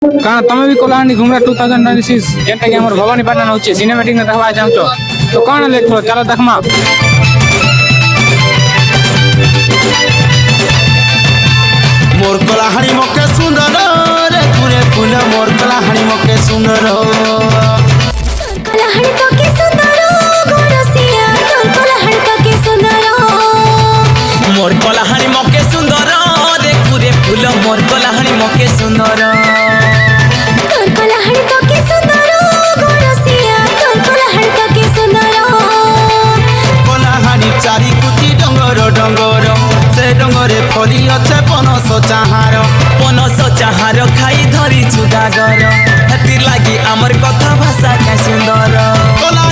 କାରଣ ତମେ ବି କଲାହାଣ୍ଡି ଘୁମରା 2026 ଯେନ୍ଟା କି ଆମର ଭବାନୀପାଟଣା ହଉଛି ସିନେମାଟିକ୍ ନେ ଦେଖବା ଚାହୁଁଛ ତ କଣ ଲେଖବ ଚାଲ ଦେଖମା। मोर कलाहाड़ी मके सुंदर रे पूरे फूल मोर कलाहाड़ी मके सुंदर कलाहाड़ी तो के सुंदर गोरसिया कलाहाड़ी तो के सुंदर मोर कलाहाड़ी मके सुंदर रे पूरे फूल मोर कलाहाड़ी मके सुंदर कलाहाड़ी तो के सुंदर गोरसिया कलाहाड़ी तो के सुंदर कलाहाड़ी चारि कुटी डंगर डंगर से डंगरे फली अच्छे पनस चाहार खाई धरी छुदागर हेतिर लागी आमर कथा भाषा क्या सुंदर कला